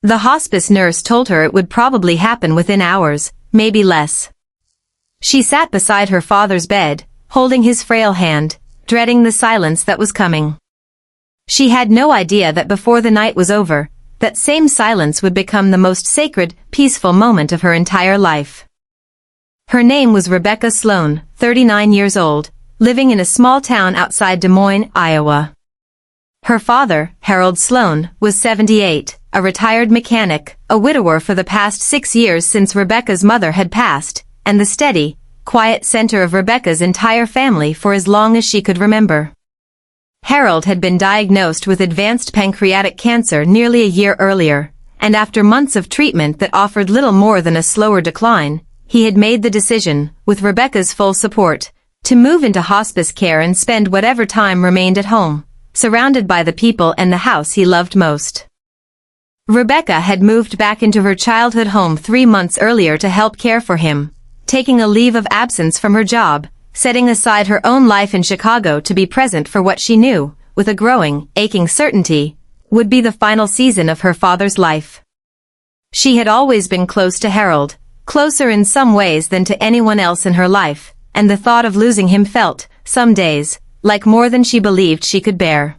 The hospice nurse told her it would probably happen within hours, maybe less. She sat beside her father's bed, holding his frail hand, dreading the silence that was coming. She had no idea that before the night was over, that same silence would become the most sacred, peaceful moment of her entire life. Her name was Rebecca Sloan, 39 years old, living in a small town outside Des Moines, Iowa. Her father, Harold Sloan, was 78, a retired mechanic, a widower for the past 6 years since Rebecca's mother had passed, and the steady, quiet center of Rebecca's entire family for as long as she could remember. Harold had been diagnosed with advanced pancreatic cancer nearly a year earlier, and after months of treatment that offered little more than a slower decline, he had made the decision, with Rebecca's full support, to move into hospice care and spend whatever time remained at home, surrounded by the people and the house he loved most. Rebecca had moved back into her childhood home 3 months earlier to help care for him, taking a leave of absence from her job, setting aside her own life in Chicago to be present for what she knew, with a growing, aching certainty, would be the final season of her father's life. She had always been close to Harold, closer in some ways than to anyone else in her life, and the thought of losing him felt, some days, like more than she believed she could bear.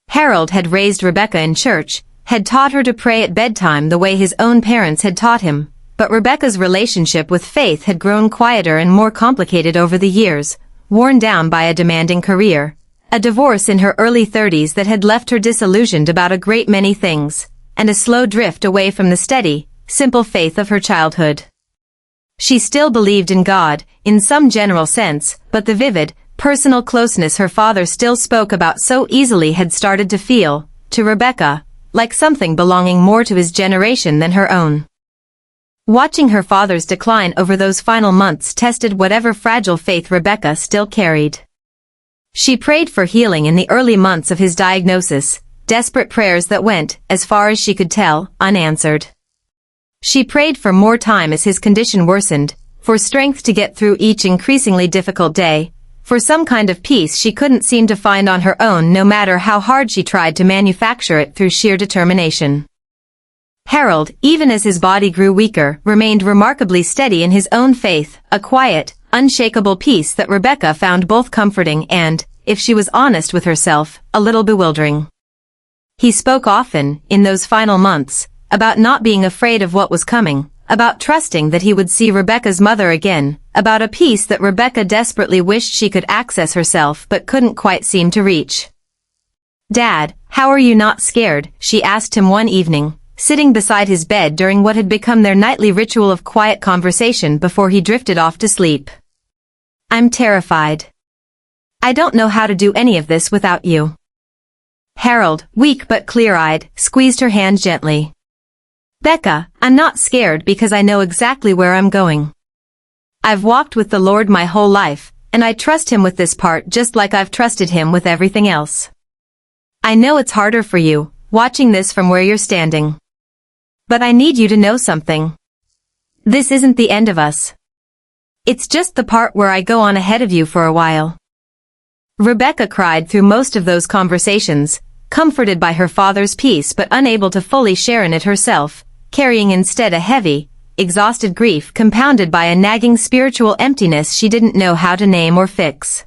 Harold had raised Rebecca in church, had taught her to pray at bedtime the way his own parents had taught him, but Rebecca's relationship with faith had grown quieter and more complicated over the years, worn down by a demanding career, a divorce in her early 30s that had left her disillusioned about a great many things, and a slow drift away from the steady, simple faith of her childhood. She still believed in God, in some general sense, but the vivid, personal closeness her father still spoke about so easily had started to feel, to Rebecca, like something belonging more to his generation than her own. Watching her father's decline over those final months tested whatever fragile faith Rebecca still carried. She prayed for healing in the early months of his diagnosis, desperate prayers that went, as far as she could tell, unanswered. She prayed for more time as his condition worsened, for strength to get through each increasingly difficult day, for some kind of peace she couldn't seem to find on her own no matter how hard she tried to manufacture it through sheer determination. Harold, even as his body grew weaker, remained remarkably steady in his own faith, a quiet, unshakable peace that Rebecca found both comforting and, if she was honest with herself, a little bewildering. He spoke often, in those final months, about not being afraid of what was coming, about trusting that he would see Rebecca's mother again, about a peace that Rebecca desperately wished she could access herself but couldn't quite seem to reach. "Dad, how are you not scared?" she asked him one evening, sitting beside his bed during what had become their nightly ritual of quiet conversation before he drifted off to sleep. "I'm terrified. I don't know how to do any of this without you." Harold, weak but clear-eyed, squeezed her hand gently. "Becca, I'm not scared because I know exactly where I'm going. I've walked with the Lord my whole life, and I trust him with this part just like I've trusted him with everything else. I know it's harder for you, watching this from where you're standing. But I need you to know something. This isn't the end of us. It's just the part where I go on ahead of you for a while." Rebecca cried through most of those conversations, comforted by her father's peace but unable to fully share in it herself, carrying instead a heavy, exhausted grief compounded by a nagging spiritual emptiness she didn't know how to name or fix.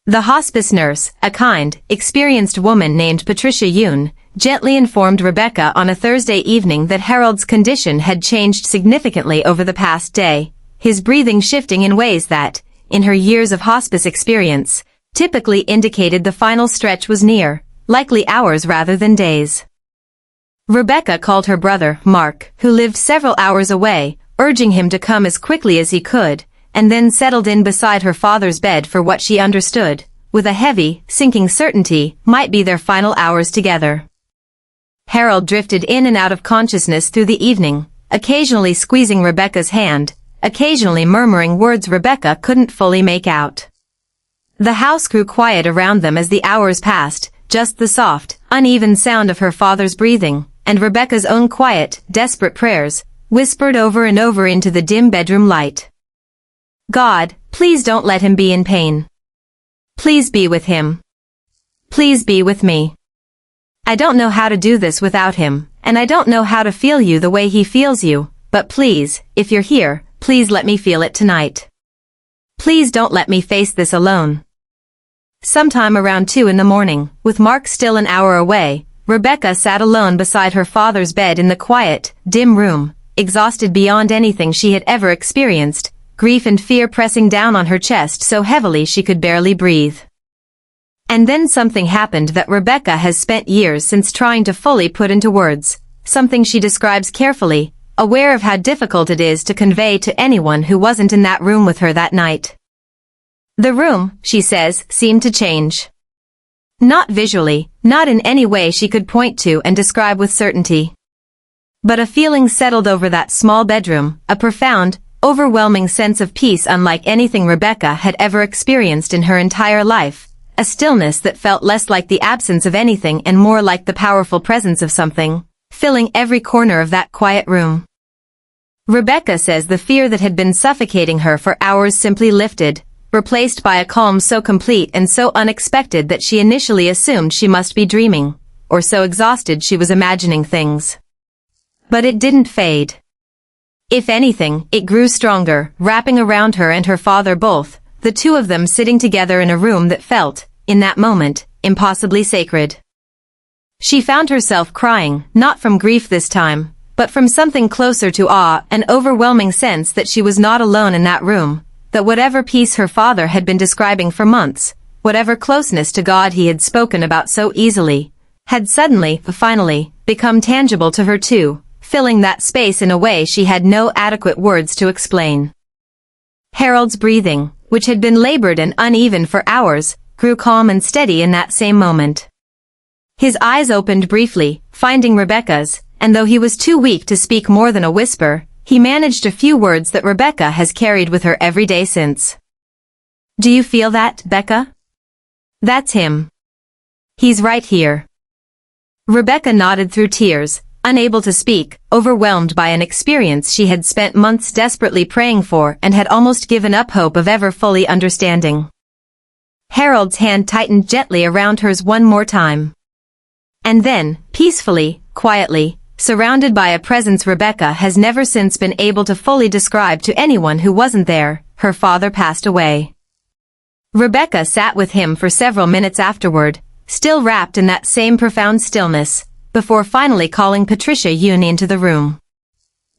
The hospice nurse, a kind, experienced woman named Patricia Yoon, gently informed Rebecca on a Thursday evening that Harold's condition had changed significantly over the past day, his breathing shifting in ways that, in her years of hospice experience, typically indicated the final stretch was near, likely hours rather than days. Rebecca called her brother, Mark, who lived several hours away, urging him to come as quickly as he could, and then settled in beside her father's bed for what she understood, with a heavy, sinking certainty, might be their final hours together. Harold drifted in and out of consciousness through the evening, occasionally squeezing Rebecca's hand, occasionally murmuring words Rebecca couldn't fully make out. The house grew quiet around them as the hours passed, just the soft, uneven sound of her father's breathing, and Rebecca's own quiet, desperate prayers, whispered over and over into the dim bedroom light. "God, please don't let him be in pain. Please be with him. Please be with me. I don't know how to do this without him, and I don't know how to feel you the way he feels you, but please, if you're here, please let me feel it tonight. Please don't let me face this alone. Sometime around 2 in the morning, with Mark still an hour away, Rebecca sat alone beside her father's bed in the quiet, dim room, exhausted beyond anything she had ever experienced, grief and fear pressing down on her chest so heavily she could barely breathe. And then something happened that Rebecca has spent years since trying to fully put into words, something she describes carefully, aware of how difficult it is to convey to anyone who wasn't in that room with her that night. The room, she says, seemed to change. Not visually, not in any way she could point to and describe with certainty. But a feeling settled over that small bedroom, a profound, overwhelming sense of peace unlike anything Rebecca had ever experienced in her entire life, a stillness that felt less like the absence of anything and more like the powerful presence of something, filling every corner of that quiet room. Rebecca says the fear that had been suffocating her for hours simply lifted, replaced by a calm so complete and so unexpected that she initially assumed she must be dreaming, or so exhausted she was imagining things. But it didn't fade. If anything, it grew stronger, wrapping around her and her father both, the two of them sitting together in a room that felt, in that moment, impossibly sacred. She found herself crying, not from grief this time, but from something closer to awe, an overwhelming sense that she was not alone in that room, that whatever peace her father had been describing for months, whatever closeness to God he had spoken about so easily, had suddenly, finally, become tangible to her too, filling that space in a way she had no adequate words to explain. Harold's breathing, which had been labored and uneven for hours, grew calm and steady in that same moment. His eyes opened briefly, finding Rebecca's, and though he was too weak to speak more than a whisper, he managed a few words that Rebecca has carried with her every day since. "Do you feel that, Becca? That's him. He's right here." Rebecca nodded through tears, unable to speak, overwhelmed by an experience she had spent months desperately praying for and had almost given up hope of ever fully understanding. Harold's hand tightened gently around hers one more time. And then, peacefully, quietly, surrounded by a presence Rebecca has never since been able to fully describe to anyone who wasn't there, her father passed away. Rebecca sat with him for several minutes afterward, still wrapped in that same profound stillness, before finally calling Patricia Yoon into the room.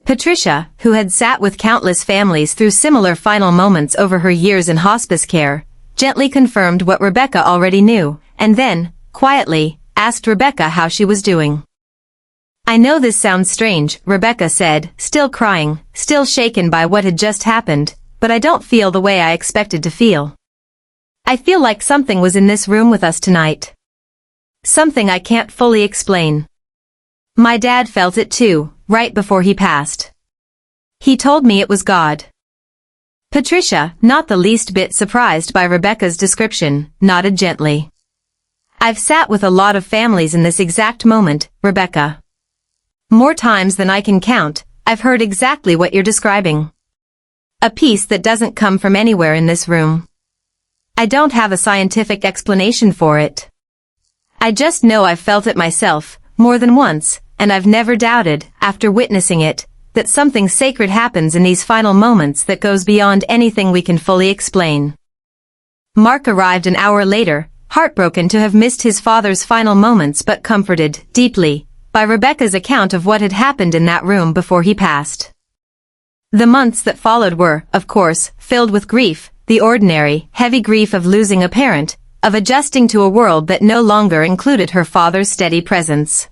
Patricia, who had sat with countless families through similar final moments over her years in hospice care, gently confirmed what Rebecca already knew, and then, quietly, asked Rebecca how she was doing. "I know this sounds strange," Rebecca said, still crying, still shaken by what had just happened, "but I don't feel the way I expected to feel. I feel like something was in this room with us tonight. Something I can't fully explain. My dad felt it too, right before he passed. He told me it was God." Patricia, not the least bit surprised by Rebecca's description, nodded gently. "I've sat with a lot of families in this exact moment, Rebecca. More times than I can count, I've heard exactly what you're describing. A peace that doesn't come from anywhere in this room. I don't have a scientific explanation for it. I just know I've felt it myself, more than once, and I've never doubted, after witnessing it, that something sacred happens in these final moments that goes beyond anything we can fully explain." Mark arrived an hour later, heartbroken to have missed his father's final moments but comforted, deeply, by Rebecca's account of what had happened in that room before he passed. The months that followed were, of course, filled with grief, the ordinary, heavy grief of losing a parent, of adjusting to a world that no longer included her father's steady presence.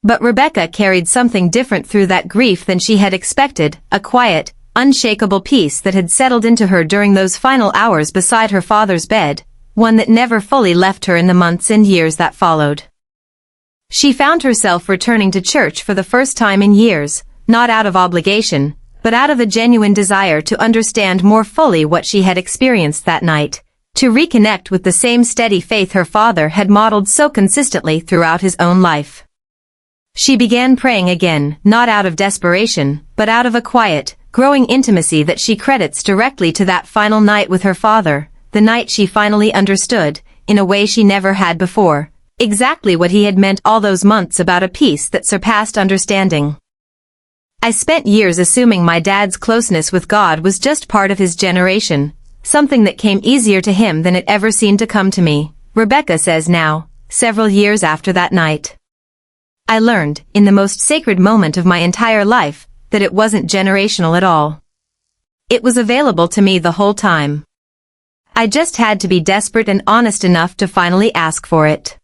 But Rebecca carried something different through that grief than she had expected, a quiet, unshakable peace that had settled into her during those final hours beside her father's bed, one that never fully left her in the months and years that followed. She found herself returning to church for the first time in years, not out of obligation, but out of a genuine desire to understand more fully what she had experienced that night, to reconnect with the same steady faith her father had modeled so consistently throughout his own life. She began praying again, not out of desperation, but out of a quiet, growing intimacy that she credits directly to that final night with her father, the night she finally understood, in a way she never had before, Exactly what he had meant all those months about a peace that surpassed understanding. I spent years assuming my dad's closeness with God was just part of his generation, something that came easier to him than it ever seemed to come to me, Rebecca says now, several years after that night. I learned, in the most sacred moment of my entire life, that it wasn't generational at all. It was available to me the whole time. I just had to be desperate and honest enough to finally ask for it.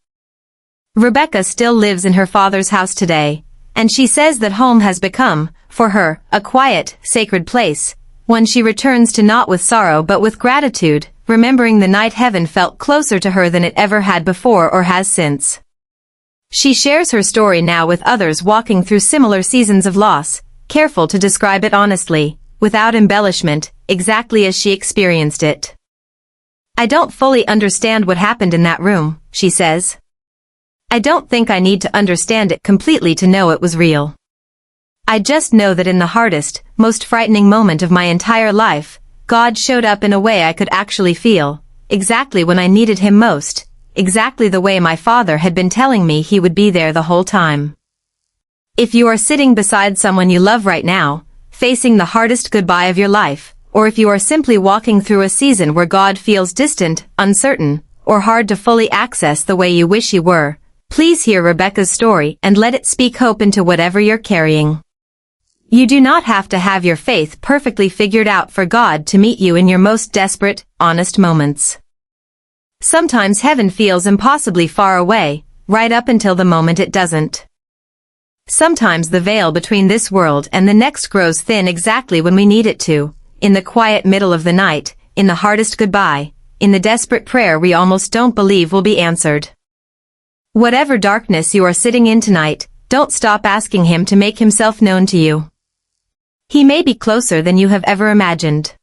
Rebecca still lives in her father's house today, and she says that home has become, for her, a quiet, sacred place, one she returns to not with sorrow but with gratitude, remembering the night heaven felt closer to her than it ever had before or has since. She shares her story now with others walking through similar seasons of loss, careful to describe it honestly, without embellishment, exactly as she experienced it. I don't fully understand what happened in that room, she says. I don't think I need to understand it completely to know it was real. I just know that in the hardest, most frightening moment of my entire life, God showed up in a way I could actually feel, exactly when I needed him most, exactly the way my father had been telling me he would be there the whole time. If you are sitting beside someone you love right now, facing the hardest goodbye of your life, or if you are simply walking through a season where God feels distant, uncertain, or hard to fully access the way you wish you were, please hear Rebecca's story and let it speak hope into whatever you're carrying. You do not have to have your faith perfectly figured out for God to meet you in your most desperate, honest moments. Sometimes heaven feels impossibly far away, right up until the moment it doesn't. Sometimes the veil between this world and the next grows thin exactly when we need it to, in the quiet middle of the night, in the hardest goodbye, in the desperate prayer we almost don't believe will be answered. Whatever darkness you are sitting in tonight, don't stop asking him to make himself known to you. He may be closer than you have ever imagined.